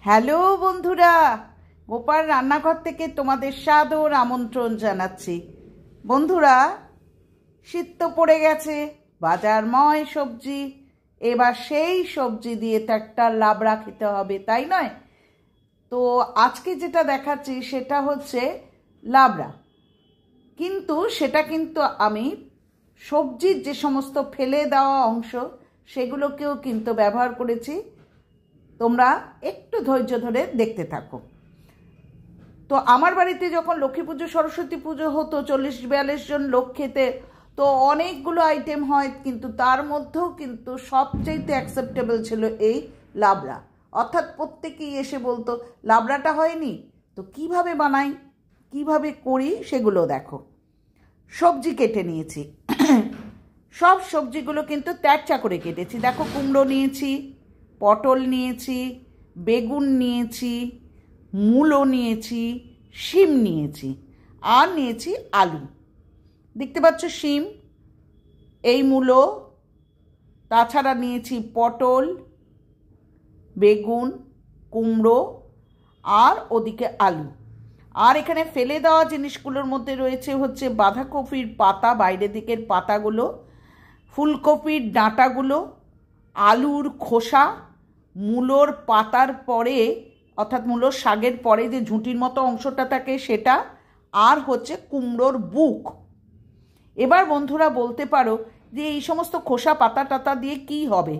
Hello বন্ধুরা, গোপাল রান্নাঘর থেকে তোমাদের সাদর আমন্ত্রণ জানাচ্ছি। বন্ধুরা, শীত তো পড়ে গেছে, বাজারময় সবজি, এবার সেই সবজি দিয়ে তো একটা লাবড়া খেতে হবে, তাই নয়? তো আজকে যেটা দেখাচ্ছি সেটা হচ্ছে লাবড়া, কিন্তু সেটা কিন্তু আমি সবজির যে সমস্ত ফেলে দেওয়া অংশ সেগুলোকেও কিন্তু ব্যবহার করেছি। তোমরা একটু ধৈর্য ধরে দেখতে থাকো। তো আমার বাড়িতে যখন লক্ষ্মী পুজো সরস্বতী পুজো হতো, 40-42 জন লোক খেতে, তো অনেকগুলো আইটেম হয়, কিন্তু তার মধ্যেও কিন্তু সবচেয়ে অ্যাকসেপ্টেবল ছিল এই লাবড়া। অর্থাৎ প্রত্যেকেই এসে বলতো লাবড়াটা হয়নি, তো কিভাবে বানাই, কিভাবে করি সেগুলো দেখো। সবজি কেটে নিয়েছি, সব সবজিগুলো কিন্তু তেরচা করে কেটেছি। দেখো, কুমড়ো নিয়েছি, পটল নিয়েছি, বেগুন নিয়েছি, মূলো নিয়েছি, শিম নিয়েছি, আর নিয়েছি আলু। দেখতে পাচ্ছ শিম, এই মূলো, তাছাড়া নিয়েছি পটল, বেগুন, কুমড়ো, আর ওদিকে আলু। আর এখানে ফেলে দেওয়া জিনিসগুলোর মধ্যে রয়েছে হচ্ছে বাঁধাকপির পাতা, বাইরের দিকের পাতাগুলো, ফুলকপির ডাঁটাগুলো, আলুর খোসা, মূলোর পাতার পরে অর্থাৎ মূলোর শাকের পরে যে ঝুঁটির মতো অংশটা থাকে সেটা, আর হচ্ছে কুমড়োর বুক। এবার বন্ধুরা বলতে পারো যে এই সমস্ত খোসা পাতা টাতা দিয়ে কি হবে,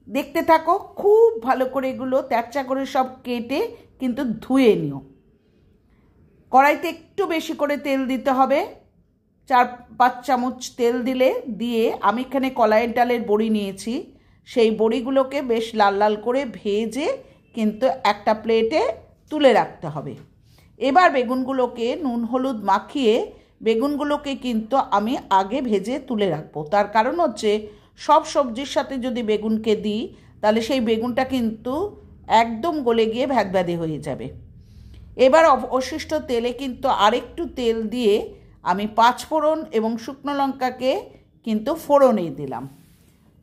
দেখতে থাকো। খুব ভালো করে এগুলো তেরচা করে সব কেটে কিন্তু ধুয়ে নিও। কড়াইতে একটু বেশি করে তেল দিতে হবে, 4-5 চামচ তেল দিয়ে আমি এখানে কলাইয়ের ডালের বড়ি নিয়েছি। সেই বড়িগুলোকে বেশ লাল লাল করে ভেজে কিন্তু একটা প্লেটে তুলে রাখতে হবে। এবার বেগুনগুলোকে নুন হলুদ মাখিয়ে বেগুনগুলোকে কিন্তু আমি আগে ভেজে তুলে রাখবো। তার কারণ হচ্ছে সব সবজির সাথে যদি বেগুনকে দিই তাহলে সেই বেগুনটা কিন্তু একদম গলে গিয়ে ভ্যাদভ্যাদে হয়ে যাবে। এবার অবশিষ্ট তেলে কিন্তু আরেকটু তেল দিয়ে আমি 5 ফোড়ন এবং শুকনো লঙ্কাকে কিন্তু ফোড়নে দিলাম।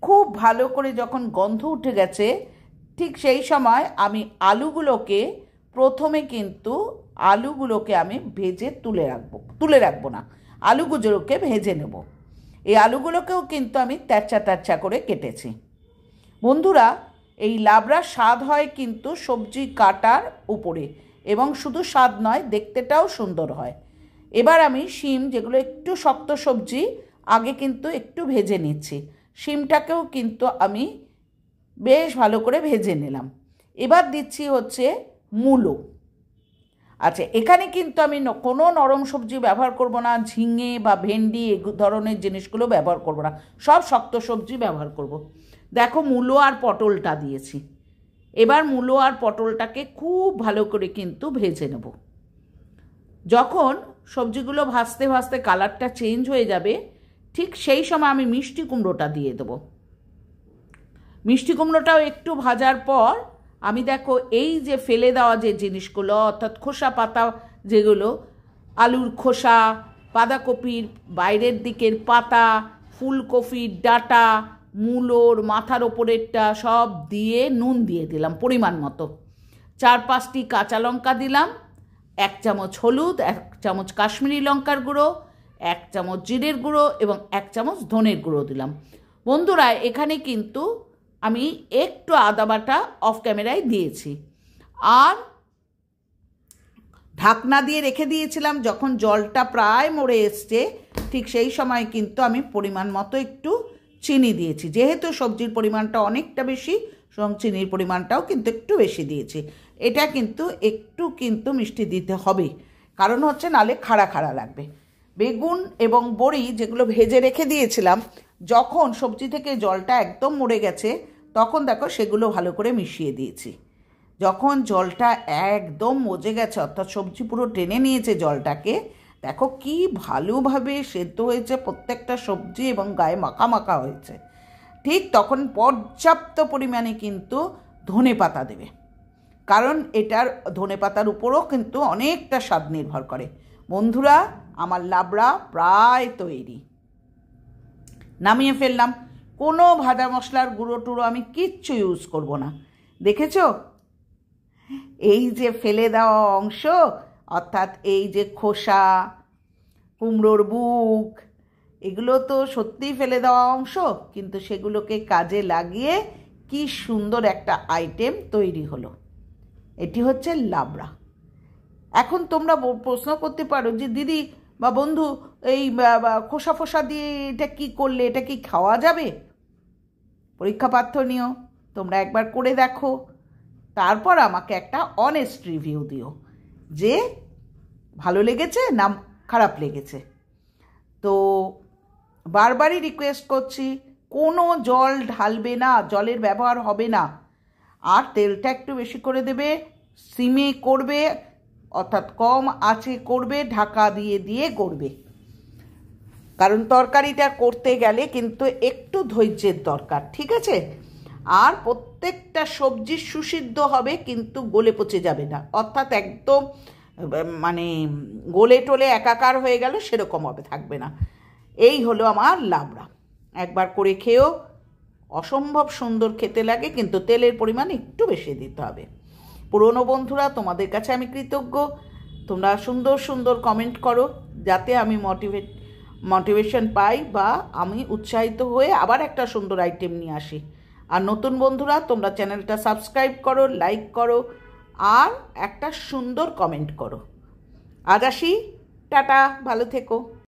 খুব ভালো করে যখন গন্ধ উঠে গেছে, ঠিক সেই সময় আমি আলুগুলোকে আমি ভেজে তুলে রাখবো না, আলুগুলোকে ভেজে নেব। এই আলুগুলোকেও কিন্তু আমি তেরচা করে কেটেছি। বন্ধুরা, এই লাবড়ার স্বাদ হয় কিন্তু সবজি কাটার উপরে, এবং শুধু স্বাদ নয়, দেখতেটাও সুন্দর হয়। এবার আমি শিম, যেগুলো একটু শক্ত সবজি, আগে কিন্তু একটু ভেজে নিচ্ছি। শিমটাকেও কিন্তু আমি বেশ ভালো করে ভেজে নিলাম। এবার দিচ্ছি হচ্ছে মূলো। আচ্ছা, এখানে কিন্তু আমি কোনো নরম সবজি ব্যবহার করব না, ঝিঙে বা ভেন্ডি এই ধরনের জিনিসগুলো ব্যবহার করব না, সব শক্ত সবজি ব্যবহার করব। দেখো, মূলো আর পটলটা দিয়েছি। এবার মূলো আর পটলটাকে খুব ভালো করে কিন্তু ভেজে নেব। যখন সবজিগুলো ভাজতে ভাজতে কালারটা চেঞ্জ হয়ে যাবে, ঠিক সেই সময় আমি মিষ্টি কুমড়োটা দিয়ে দেবো। মিষ্টি কুমড়োটাও একটু ভাজার পর আমি দেখো এই যে ফেলে দেওয়া যে জিনিসগুলো, অর্থাৎ খোসা পাতা যেগুলো, আলুর খোসা, বাঁধাকপির বাইরের দিকের পাতা, ফুলকপির ডাঁটা, মূলোর মাথার ওপরেরটা সব দিয়ে নুন দিয়ে দিলাম পরিমাণ মতো। 4-5টি কাঁচা লঙ্কা দিলাম, 1 চামচ হলুদ, 1 চামচ কাশ্মীরি লঙ্কার গুঁড়ো, 1 চামচ জিরের গুঁড়ো এবং 1 চামচ ধনের গুঁড়ো দিলাম। বন্ধুরা, এখানে কিন্তু আমি একটু আদা বাটা অফ ক্যামেরায় দিয়েছি, আর ঢাকনা দিয়ে রেখে দিয়েছিলাম। যখন জলটা প্রায় মরে এসছে, ঠিক সেই সময় কিন্তু আমি পরিমাণ মতো একটু চিনি দিয়েছি। যেহেতু সবজির পরিমাণটা অনেকটা বেশি, এবং চিনির পরিমাণটাও কিন্তু একটু বেশি দিয়েছি। এটা কিন্তু একটু মিষ্টি দিতে হবে, কারণ হচ্ছে নালে খাড়া খাড়া লাগবে। বেগুন এবং বড়ি যেগুলো ভেজে রেখে দিয়েছিলাম, যখন সবজি থেকে জলটা একদম মরে গেছে, তখন দেখো সেগুলো ভালো করে মিশিয়ে দিয়েছি। যখন জলটা একদম মজে গেছে, অর্থাৎ সবজি পুরো টেনে নিয়েছে জলটাকে, দেখো কি ভালোভাবে সেদ্ধ হয়েছে প্রত্যেকটা সবজি, এবং গায়ে মাখা মাখা হয়েছে। ঠিক তখন পর্যাপ্ত পরিমাণে কিন্তু ধনে পাতা দেবে, কারণ এটার ধনে পাতার উপরও কিন্তু অনেকটা স্বাদ নির্ভর করে। বন্ধুরা, আমার লাবড়া প্রায় তৈরি। নামিয়ে ফেললাম। কোনো ভাজা মশলার গুঁড়ো টুড়ো আমি কিচ্ছু ইউজ করব না। দেখেছো? এই যে ফেলে দেওয়া অংশ, অর্থাৎ এই যে খোসা, কুমড়োর বুক, এগুলো তো সত্যিই ফেলে দেওয়া অংশ, কিন্তু সেগুলোকে কাজে লাগিয়ে কি সুন্দর একটা আইটেম তৈরি হলো। এটি হচ্ছে লাবড়া। এখন তোমরা প্রশ্ন করতে পারো যে দিদি বা বন্ধু, এই খোসা ফোসা দিয়ে এটা কি করলে, এটা কি খাওয়া যাবে? পরীক্ষা পাত্র নিও, তোমরা একবার করে দেখো, তারপর আমাকে একটা অনেস্ট রিভিউ দিও যে ভালো লেগেছে না খারাপ লেগেছে। তো বারবারই রিকোয়েস্ট করছি, কোনো জল ঢালবে না, জলের ব্যবহার হবে না, আর তেলটা একটু বেশি করে দেবে, সিমে করবে, অর্থাৎ কম আঁচে করবে, ঢাকা দিয়ে দিয়ে করবে। কারণ তরকারিটা করতে গেলে কিন্তু একটু ধৈর্যের দরকার, ঠিক আছে? আর প্রত্যেকটা সবজি সুসিদ্ধ হবে, কিন্তু গলে পচে যাবে না, অর্থাৎ একদম মানে গলে টলে একাকার হয়ে গেল সেরকম হবে, থাকবে না। এই হলো আমার লাবড়া। একবার করে খেয়েও, অসম্ভব সুন্দর খেতে লাগে, কিন্তু তেলের পরিমাণ একটু বেশি দিতে হবে। পুরনো বন্ধুরা, তোমাদের কাছে আমি কৃতজ্ঞ, তোমরা সুন্দর সুন্দর কমেন্ট করো, যাতে আমি মোটিভেশন পাই বা আমি উৎসাহিত হয়ে আবার একটা সুন্দর আইটেম নিয়ে আসি। আর নতুন বন্ধুরা, তোমরা চ্যানেলটা সাবস্ক্রাইব করো, লাইক করো, আর একটা সুন্দর কমেন্ট করো। আজ আসি, টাটা, ভালো থেকো।